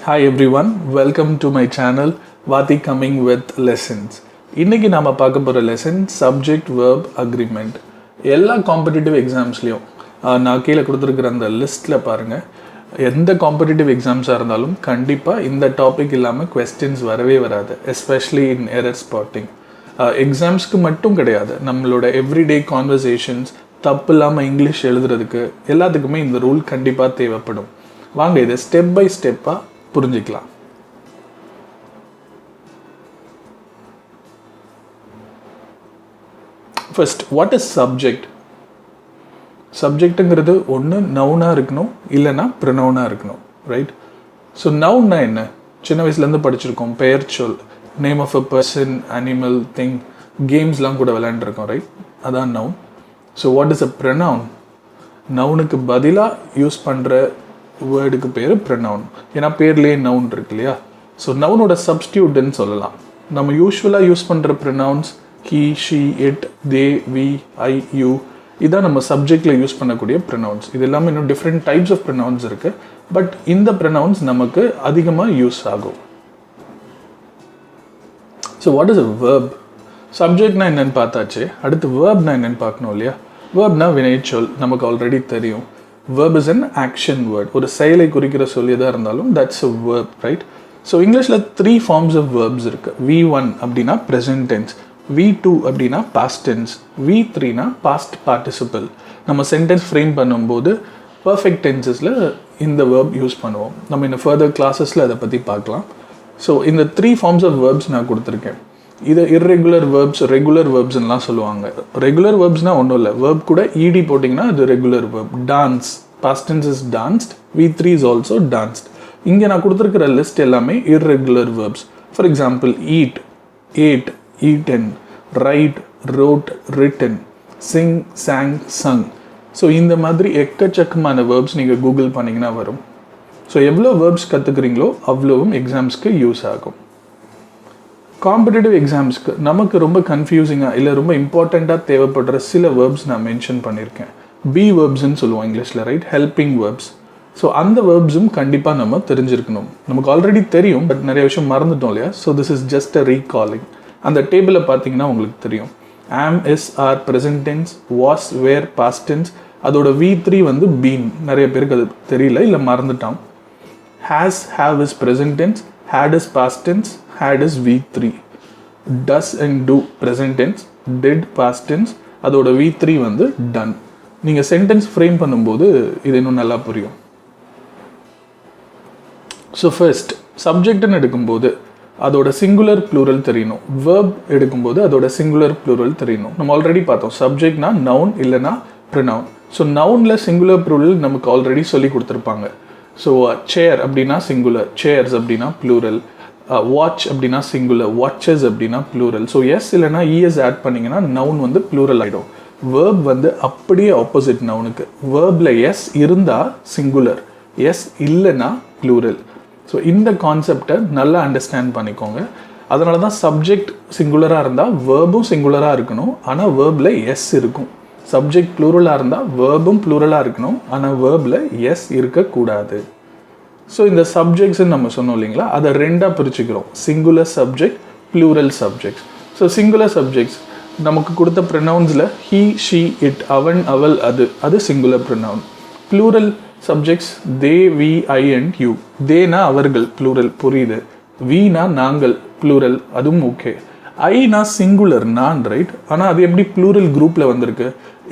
Hi everyone, welcome to my channel Vati Coming with Lessons. இன்னைக்கு நாம பார்க்க போற lesson subject verb agreement. எல்லா காம்படிட்டிவ் எக்ஸாம்ஸ்லயும் நான் கீழே கொடுத்துருக்கிற அந்த லிஸ்ட்ல பாருங்க, எந்த காம்படிட்டிவ் எக்ஸாம்ஸாக இருந்தாலும் கண்டிப்பாக இந்த டாபிக் இல்லாமல் கொஸ்டின்ஸ் வரவே வராது, எஸ்பெஷலி இன் எரர் ஸ்பாட்டிங். எக்ஸாம்ஸ்க்கு மட்டும் கிடையாது, நம்மளோட எவ்ரிடே கான்வர்சேஷன்ஸ் தப்பு இல்லாமல் இங்கிலீஷ் எழுதுறதுக்கு எல்லாத்துக்குமே இந்த ரூல் கண்டிப்பாக தேவைப்படும். வாங்க இதை ஸ்டெப் பை ஸ்டெப்பாக புரிஞ்சிக்கலாம். First, what is subject? சப்ஜெக்ட்டுங்கிறது ஒன்று நவுனாக இருக்கணும், இல்லைன்னா ப்ரொனவுனாக இருக்கணும், ரைட்? ஸோ நவுன்னா என்ன? சின்ன வயசுலேருந்து படிச்சிருக்கோம், பெயர் சொல், name of a person, animal, thing, கேம்ஸ்லாம் கூட விளையாண்டுருக்கோம், ரைட்? அதான் noun. So what is a pronoun? நவுனுக்கு பதிலாக யூஸ் பண்ணுற வேர்டுக்கு பேர் ப்ரொனவுன். ஏன்னா பேர்லேயே நவுன் இருக்கு இல்லையா? ஸோ நவுனோட சப்ஸ்டியூட்னு சொல்லலாம். நம்ம யூஸ்வலாக யூஸ் பண்ணுற pronouns he, she, it, they, we, I, you, இதான் நம்ம சப்ஜெக்டில் யூஸ் பண்ணக்கூடிய ப்ரொனவுன்ஸ். இது எல்லாமே இன்னும் டிஃப்ரெண்ட் டைப்ஸ் ஆஃப் ப்ரொனவுன்ஸ் இருக்குது, பட் இந்த ப்ரொனவுன்ஸ் நமக்கு அதிகமாக யூஸ் ஆகும். So what is a verb? சப்ஜெக்ட்னா என்னென்னு பார்த்தாச்சு, அடுத்து வேர்ப்னா என்னென்னு பார்க்கணும் இல்லையா? வேர்ப்னா வினைச்சொல், நமக்கு ஆல்ரெடி தெரியும். Verb is an action word. ஒரு செயலை குறிக்கிற சொல் எதாக இருந்தாலும் that's a verb, right? So இங்கிலீஷில் 3 forms of verbs இருக்குது. V1 அப்படின்னா present tense, V2 அப்படின்னா past tense, V3னா past participle. நம்ம சென்டென்ஸ் ஃப்ரேம் பண்ணும்போது பர்ஃபெக்ட் டென்சஸில் இந்த verb யூஸ் பண்ணுவோம். நம்ம இன்னும் ஃபர்தர் கிளாஸஸில் அதை பற்றி பார்க்கலாம். ஸோ இந்த 3 forms of verbs நான் கொடுத்துருக்கேன். இது irregular verbs, ரெகுலர் வேர்ப்ஸ்லாம் சொல்லுவாங்க. ரெகுலர் வேர்ப்ஸ்னால் ஒன்றும் இல்லை, வேர்ப் கூட இடி போட்டிங்கன்னா அது regular verb. Dance, past tense is danced, V3 is also danced. இங்கே நான் கொடுத்துருக்கிற லிஸ்ட் எல்லாமே irregular verbs. For example eat, ate, eaten, write, wrote, written, sing, sang, sung. So இந்த மாதிரி எக்கச்சக்கமான வேர்ப்ஸ் நீங்கள் கூகுள் பண்ணிங்கன்னா வரும். ஸோ எவ்வளோ வேர்ப்ஸ் கற்றுக்குறீங்களோ அவ்வளோவும் எக்ஸாம்ஸ்க்கு யூஸ் ஆகும். காம்படிட்டிவ் எக்ஸாம்ஸ்க்கு நமக்கு ரொம்ப கன்ஃபியூசிங்காக இல்லை ரொம்ப இம்பார்ட்டண்ட்டாக தேவைப்படுற சில வேர்ப்ஸ் நான் மென்ஷன் பண்ணியிருக்கேன். பி வேர்ப்ஸ்ன்னு சொல்லுவோம் இங்கிலீஷில், ரைட்? Helping verbs. ஸோ அந்த வேர்ப்ஸும் கண்டிப்பாக நம்ம தெரிஞ்சிருக்கணும். நமக்கு ஆல்ரெடி தெரியும், பட் நிறைய விஷயம் மறந்துட்டோம் இல்லையா? So this is just a recalling. அந்த டேபிளில் பார்த்தீங்கன்னா உங்களுக்கு தெரியும், am, is, are, present tense, was, were, past tense. அதோட V3 வந்து பீன். நிறைய பேருக்கு அது தெரியல இல்லை மறந்துட்டான். Has, have is present tense, had is past tense, had is V3. does and do present tense, did past tense, அதோட V3 வந்து done. நீங்கள் சென்டென்ஸ் ஃப்ரேம் பண்ணும்போது இது இன்னும் நல்லா புரியும். ஸோ ஃபர்ஸ்ட், சப்ஜெக்ட்னு எடுக்கும்போது அதோட சிங்குலர் ப்ளூரல் தெரியணும். வேர்ப் எடுக்கும்போது அதோட சிங்குலர் ப்ளூரல் தெரியணும். நம்ம ஆல்ரெடி பார்த்தோம், சப்ஜெக்ட்னா நவுன் இல்லைனா ப்ரொனவுன். ஸோ நவுனில் சிங்குலர் ப்ளூரல் நமக்கு ஆல்ரெடி சொல்லி கொடுத்துருப்பாங்க. ஸோ சேர் அப்படின்னா சிங்குலர், சேர்ஸ் அப்படின்னா ப்ளூரல், வாட்ச் அப்படின்னா சிங்குலர், வாட்சஸ் அப்படின்னா ப்ளூரல். ஸோ எஸ் இல்லைனா இஎஸ் ஆட் பண்ணிங்கன்னா நவுன் வந்து ப்ளூரல் ஆகிடும். வேர்ப் வந்து அப்படியே ஆப்போசிட் நவுனுக்கு. வேர்பில் எஸ் இருந்தால் சிங்குலர், எஸ் இல்லைன்னா ப்ளூரல். ஸோ இந்த கான்செப்டை நல்லா அண்டர்ஸ்டாண்ட் பண்ணிக்கோங்க. அதனால தான் சப்ஜெக்ட் சிங்குலராக இருந்தால் வேர்பும் சிங்குலராக இருக்கணும், ஆனால் வேர்பில் எஸ் இருக்கும். சப்ஜெக்ட் ப்ளூரலாக இருந்தால் வேர்பும் ப்ளூரலாக இருக்கணும், ஆனால் வேர்பில் எஸ் இருக்கக்கூடாது. ஸோ இந்த சப்ஜெக்ட்ஸ்ன்னு நம்ம சொன்னோம் இல்லைங்களா, அதை ரெண்டாக பிரிச்சுக்கிறோம், singular subject, plural subjects. So singular subjects நமக்கு கொடுத்த ப்ரொனவுன்ஸில் ஹீ, ஷீ, இட், அவன், அவள், அது singular pronoun. Plural subjects they, we, I and you. தேனா அவர்கள், ப்ளூரல், புரியுது. வீனா நாங்கள், ப்ளூரல், அதுவும் ஓகே. ஐனா சிங்குலர், நான், ரைட்? ஆனால் அது எப்படி ப்ளூரல் குரூப்பில் வந்திருக்கு?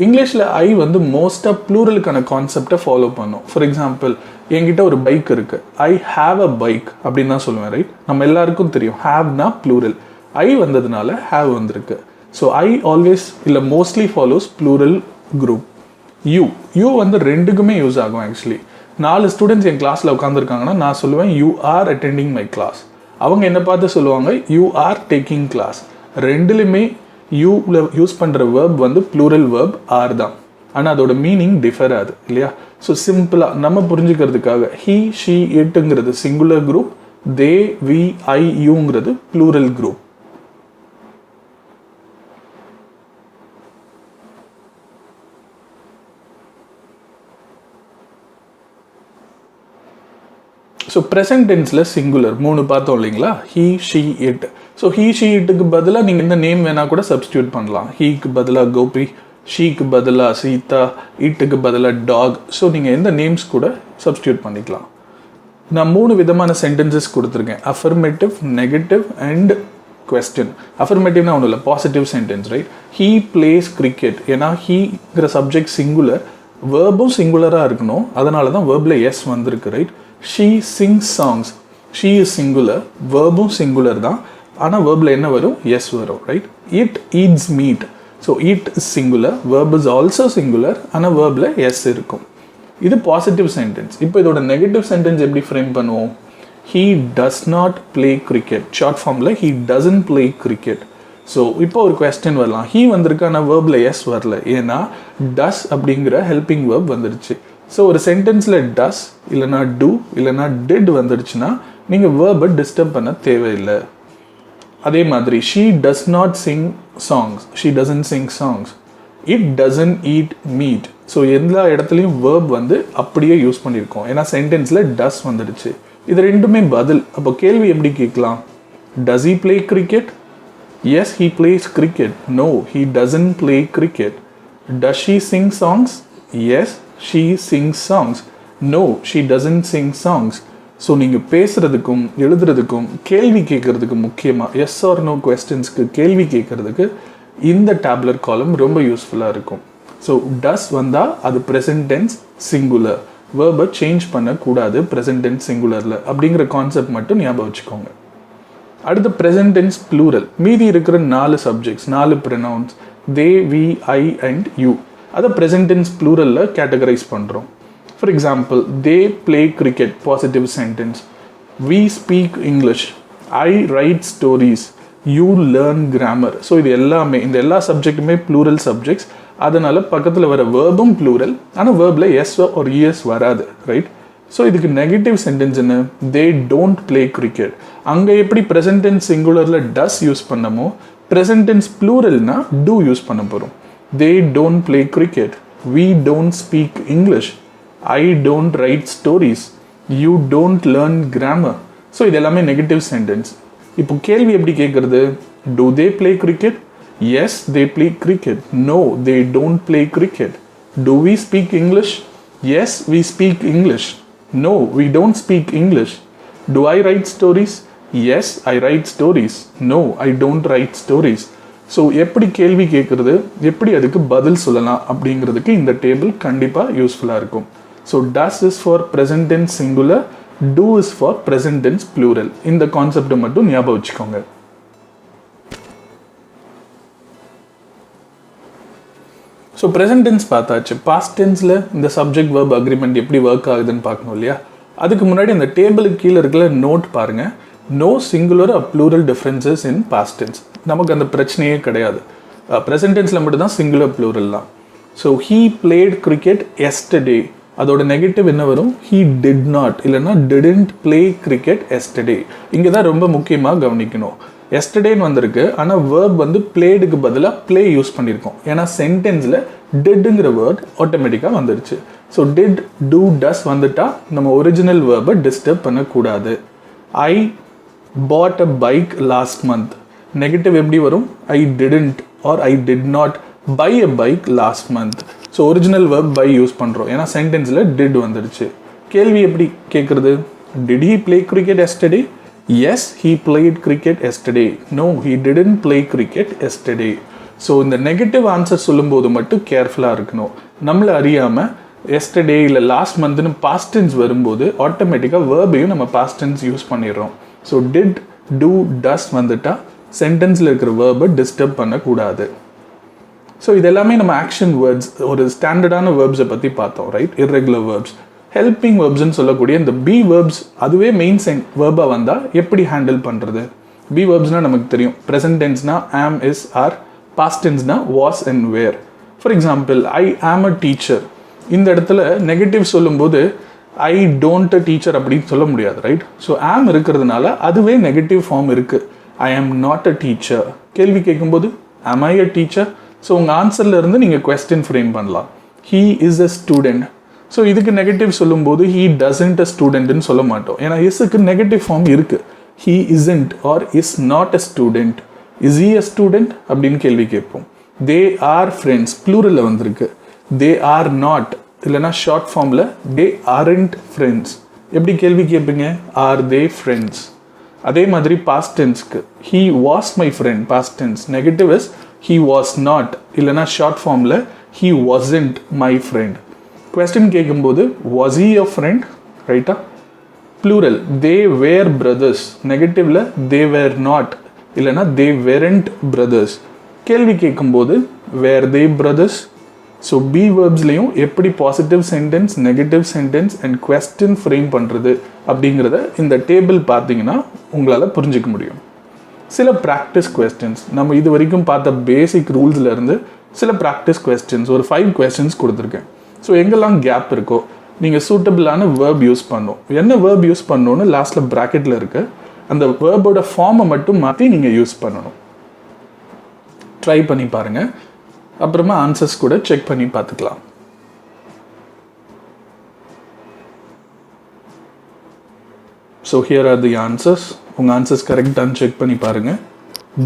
இங்கிலீஷில் ஐ வந்து மோஸ்ட்டாக ப்ளூரலுக்கான கான்செப்டை ஃபாலோ பண்ணும். ஃபார் எக்ஸாம்பிள், என்கிட்ட ஒரு பைக் இருக்குது, ஐ ஹாவ் அ பைக் அப்படின்னு தான் சொல்லுவேன், ரைட்? நம்ம எல்லாருக்கும் தெரியும் ஹாவ்னா ப்ளூரல், ஐ வந்ததுனால ஹாவ் வந்திருக்கு. ஸோ ஐ ஆல்வேஸ் இல்லை mostly follows plural group. You வந்து ரெண்டுக்குமே யூஸ் ஆகும். ஆக்சுவலி 4 ஸ்டூடெண்ட்ஸ் என் கிளாஸில் உட்காந்துருக்காங்கன்னா நான் சொல்லுவேன் you are attending my class. அவங்க என்னை பார்த்து சொல்லுவாங்க யூ ஆர் டேக்கிங் கிளாஸ். ரெண்டுலையுமே யூவில் யூஸ் பண்ணுற வேர்ப் வந்து ப்ளூரல் வேர்ப் ஆர் தான், ஆனால் அதோட மீனிங் டிஃபர் ஆகுது இல்லையா? ஸோ சிம்பிளாக நம்ம புரிஞ்சுக்கிறதுக்காக ஹீ, ஷீ, இட்டுங்கிறது singular group, they, we, I, யூங்கிறது ப்ளூரல் குரூப். ஸோ ப்ரெசன்ட் டென்ஸில் சிங்குலர் 3 பார்த்தோம் இல்லைங்களா, he she it. So he she இட்டுக்கு பதிலாக நீங்கள் இந்த நேம் வேணால் கூட சப்ஸ்டியூட் பண்ணலாம். ஹீக்கு பதிலாக கோபி, ஷீக்கு பதிலாக சீதா, இட்டுக்கு பதிலாக டாக். ஸோ நீங்கள் எந்த நேம்ஸ் கூட சப்ஸ்டியூட் பண்ணிக்கலாம். நான் 3 விதமான சென்டென்சஸ் கொடுத்துருக்கேன், அஃபர்மேட்டிவ், நெகட்டிவ் அண்ட் கொஸ்டின். அஃபர்மேட்டிவ்னா ஒன்றும் இல்லை, positive sentence, right. He plays cricket, ஏன்னா ஹீங்கிற சப்ஜெக்ட் சிங்குலர், வேர்பும் சிங்குலராக இருக்கணும், அதனால தான் வேர்பில் எஸ் வந்திருக்கு, right. She sings songs, she is singular, வேர்பும் சிங்குலர் தான், ஆனால் வேர்பில் என்ன வரும், எஸ் வரும், right. It eats meat, so it is singular, verb is also singular, ஆனால் வேர்பில் எஸ் இருக்கும். இது பாசிட்டிவ் சென்டென்ஸ். இப்போ இதோட நெகட்டிவ் சென்டென்ஸ் எப்படி ஃப்ரேம் பண்ணுவோம், he does not play cricket. Short ஃபார்மில் he doesn't play cricket. So இப்போ ஒரு கொஸ்டின் வரலாம், he வந்திருக்கு ஆனால் வேர்பில் எஸ் வரல, ஏன்னா டஸ் அப்படிங்கிற ஹெல்பிங் வேர்ப் வந்துடுச்சு. ஸோ ஒரு சென்டென்ஸில் டஸ் இல்லைனா டூ இல்லைனா டிட் வந்துடுச்சுன்னா நீங்கள் வேர்பை டிஸ்டர்ப் பண்ண தேவையில்லை. அதே மாதிரி she does not sing songs, she doesn't sing songs. it doesn't eat meat. So எல்லா இடத்துலையும் வேர்ப் வந்து அப்படியே யூஸ் பண்ணியிருக்கோம், ஏன்னா சென்டென்ஸில் டஸ் வந்துடுச்சு. இது ரெண்டுமே பதில். அப்போ கேள்வி எப்படி கேட்கலாம், does he play cricket? Yes, he plays cricket. No, he doesn't play cricket. Does she sing songs? Yes, she sings songs. No, she doesn't sing songs. So நீங்கள் பேசுகிறதுக்கும் எழுதுறதுக்கும் கேள்வி கேட்குறதுக்கு முக்கியமாக எஸ் ஆர் நோ கொஸ்டின்ஸ்க்கு கேள்வி கேட்குறதுக்கு இந்த டேப்லர் காலம் ரொம்ப யூஸ்ஃபுல்லாக இருக்கும். ஸோ டஸ் வந்தால் அது ப்ரெசன்ட் டென்ஸ் சிங்குலர், வேர்பை சேஞ்ச் பண்ணக்கூடாது ப்ரெசன்ட் டென்ஸ் சிங்குலரில், அப்படிங்கிற கான்செப்ட் மட்டும் ஞாபகம் வச்சுக்கோங்க. அடுத்து ப்ரெசன்ட் டென்ஸ் ப்ளூரல். மீதி இருக்கிற 4 subjects, 4 pronouns, they, we, I and you, அதை ப்ரெசன்ட் டென்ஸ் ப்ளூரலில் கேட்டகரைஸ் பண்ணுறோம். For example, they play cricket, positive sentence. We speak English, I write stories, you learn grammar. So இது எல்லாமே, இந்த எல்லா சப்ஜெக்ட்டுமே ப்ளூரல் சப்ஜெக்ட்ஸ், அதனால் பக்கத்தில் வர வேர்பும் ப்ளூரல், ஆனால் வேர்பில் எஸ் ஒரு இஎஸ் வராது, ரைட். ஸோ இதுக்கு நெகட்டிவ் சென்டென்ஸ் என்ன, தே டோன்ட் பிளே கிரிக்கெட். அங்கே எப்படி ப்ரெசன்ட் டென்ஸ் சிங்குலரில் டஸ் யூஸ் பண்ணமோ, ப்ரெசன்ட் டென்ஸ் ப்ளூரல்னா டூ யூஸ் பண்ண போகிறோம். They don't play cricket, we don't speak English, I don't write stories, you don't learn grammar. So இது எல்லாமே நெகட்டிவ் சென்டென்ஸ். இப்போ கேள்வி எப்படி கேட்குறது, do they play cricket? Yes, they play cricket. No, they don't play cricket. Do we speak English? Yes, we speak English. No, we don't speak English. Do I write stories? Yes, I write stories. No, I don't write stories. So எப்படி கேள்வி கேட்குறது, எப்படி அதுக்கு பதில் சொல்லலாம் அப்படிங்கிறதுக்கு இந்த table கண்டிப்பாக யூஸ்ஃபுல்லாக இருக்கும். So does is for present tense singular, do is for present tense plural. இந்த கான்செப்டை மட்டும் ஞாபகம் வச்சுக்கோங்க. ஸோ ப்ரெசன்ட் டென்ஸ் பார்த்தாச்சு. பாஸ்ட் டென்ஸில் இந்த சப்ஜெக்ட் வெர்ப் அக்ரிமெண்ட் எப்படி ஒர்க் ஆகுதுன்னு பார்க்கணும் இல்லையா. அதுக்கு முன்னாடி அந்த டேபிளுக்கு கீழே இருக்கிற நோட் பாருங்கள், no singular or plural differences in past tense. நமக்கு அந்த பிரச்சனையே கிடையாது. ப்ரெசன்ட் டென்ஸில் மட்டும்தான் சிங்குலர் ப்ளூரல்லாம். So he played cricket yesterday, அதோட நெகட்டிவ் என்ன வரும், ஹீ டிட் நாட் இல்லைன்னா டிடன்ட் பிளே கிரிக்கெட் எஸ்டர்டே. இங்கே தான் ரொம்ப முக்கியமாக கவனிக்கணும். எஸ்டர்டேன்னு வந்திருக்கு, ஆனால் வேர்ப் வந்து பிளேடுக்கு பதிலாக பிளே யூஸ் பண்ணியிருக்கோம், ஏன்னா சென்டென்ஸில் டிட்ங்கிற வேர்ட் ஆட்டோமேட்டிக்காக வந்துடுச்சு. ஸோ டிட், டூ, டஸ் வந்துட்டா நம்ம ஒரிஜினல் வேர்பை டிஸ்டர்ப் பண்ணக்கூடாது. I bought a bike last month, negative எப்படி வரும், I didn't or I did not buy a bike last month. So original verb buy use பண்ணுறோம், ஏன்னா சென்டென்ஸில் டிட் வந்துடுச்சு. கேள்வி எப்படி கேட்குறது, did he play cricket yesterday? Yes, he played cricket yesterday. No, he didn't play cricket yesterday. So இந்த negative answer சொல்லும்போது மட்டும் கேர்ஃபுல்லாக இருக்கணும். நம்மளை அறியாமல் எஸ்டர்டே இல்லை லாஸ்ட் மந்த்னு பாஸ்ட் டென்ஸ் வரும்போது ஆட்டோமேட்டிக்காக வேர்பையும் நம்ம பாஸ்ட் டென்ஸ் யூஸ் பண்ணிடுறோம். ஸோ டிட், டூ, டஸ் வந்துட்டா சென்டென்ஸில் இருக்கிற வேர்பை டிஸ்டர்ப் பண்ணக்கூடாது. ஸோ இதெல்லாமே நம்ம ஆக்ஷன் வேர்ட்ஸ், ஒரு ஸ்டாண்டர்டான வேர்ப்ஸை பற்றி பார்த்தோம், ரைட். இர்ரெகுலர் வேர்ப்ஸ், ஹெல்பிங் வேர்ப்ஸ்ன்னு சொல்லக்கூடிய இந்த பி வேர்ப்ஸ், அதுவே மெயின் வேர்பாக வந்தால் எப்படி ஹேண்டில் பண்ணுறது. பி வேர்ப்ஸ்னால் நமக்கு தெரியும், ப்ரெசன்ட் டென்ஸ்னா ஆம், இஸ், ஆர், பாஸ்ட் டென்ஸ்னா was and were. For example, I am a teacher, இந்த இடத்துல நெகட்டிவ் சொல்லும்போது ஐ டோன்ட் அ டீச்சர் அப்படின்னு சொல்ல முடியாது, ரைட். ஸோ ஆம் இருக்கிறதுனால அதுவே நெகட்டிவ் ஃபார்ம் இருக்குது. ஐ ஆம் நாட் அ டீச்சர். கேள்வி கேட்கும்போது ஆம் ஐ அ டீச்சர்? ஸோ உங்கள் ஆன்சரில் இருந்து நீங்கள் கொஸ்டின் ஃப்ரேம் பண்ணலாம். He is a student. So இதுக்கு நெகட்டிவ் சொல்லும்போது he doesn't a studentன்னு சொல்ல மாட்டோம். ஏன்னா isக்கு நெகட்டிவ் ஃபார்ம் இருக்குது. he isn't or is not a student. is he a student அப்படின்னு கேள்வி கேட்போம். they are friends ப்ளூரலில் வந்திருக்கு. they are not இல்லைனா ஷார்ட் ஃபார்மில் they aren't friends. எப்படி கேள்வி கேட்பீங்க? are they friends? அதே மாதிரி past tenseக்கு he was my friend past tense. Negative is he was not இல்லைனா ஷார்ட் ஃபார்மில் he wasn't my friend. Question கேட்கும்போது was he a friend? ரைட்டா? Plural they were brothers. நெகட்டிவில் they were not இல்லைனா they weren't brothers. கேள்வி கேட்கும்போது were they brothers? So be வேர்ப்ஸ்லேயும் எப்படி positive sentence, negative sentence and question frame பண்ணுறது அப்படிங்கிறத இந்த டேபிள் பார்த்தீங்கன்னா உங்களால் புரிஞ்சிக்க முடியும். சில ப்ராக்டிஸ் கொஸ்டின்ஸ் நம்ம இது வரைக்கும் பார்த்த பேசிக் ரூல்ஸ்லேருந்து சில ப்ராக்டிஸ் கொஸ்டின்ஸ் ஒரு 5 கொஸ்டின்ஸ் கொடுத்துருக்கேன். ஸோ எங்கெல்லாம் கேப் இருக்கோ நீங்கள் சூட்டபிளான வேர்ப் யூஸ் பண்ணணும். என்ன வேர்ப் யூஸ் பண்ணணும்னு லாஸ்ட்டில் ப்ராக்கெட்டில் இருக்க அந்த வேர்போட ஃபார்மை மட்டும் மாற்றி நீங்கள் யூஸ் பண்ணணும். ட்ரை பண்ணி பாருங்கள். அப்புறமா ஆன்சர்ஸ் கூட செக் பண்ணி பார்த்துக்கலாம். So here are the answers. உங்கள் ஆன்சர்ஸ் கரெக்டானு செக் பண்ணி பாருங்கள்.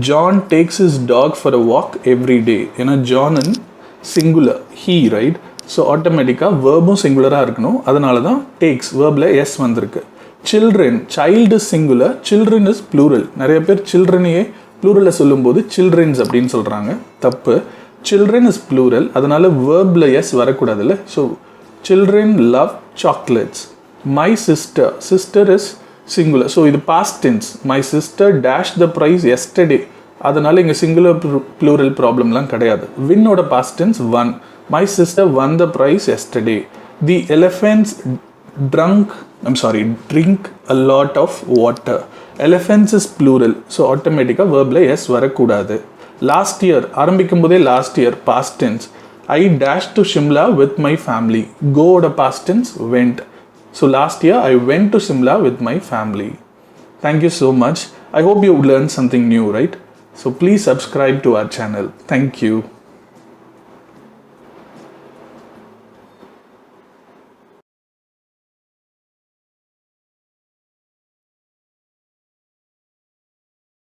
John takes his dog for a walk every day. ஏன்னா John and singular he right. So ஆட்டோமேட்டிக்காக வேர்பும் சிங்குலராக இருக்கணும். அதனால தான் டேக்ஸ் வேர்பில் எஸ் வந்திருக்கு. Children child singular, children is plural. நிறைய பேர் சில்ட்ரனையே ப்ளூரலில் சொல்லும்போது சில்ட்ரன்ஸ் அப்படின்னு சொல்கிறாங்க. தப்பு. children is plural, அதனால verbல s வரக்கூடாதுல்ல. So children love chocolates. My sister is singular. So இது past tense. My sister dashed the prize yesterday. அதனால இங்கே singular plural ப்ராப்ளம்லாம் கிடையாது. winோட past tense won. My sister won the prize yesterday. The elephants drink a lot of water. Elephants is plural. So ஆட்டோமேட்டிக்காக verbல s வரக்கூடாது. Last year ஆரம்பிக்கும் போதே last year past tense. I dash to Shimla with my family. கோட past tense went. So last year I went to Shimla with my family. Thank you so much. I hope you learn something new, right? So please subscribe to our channel. Thank you.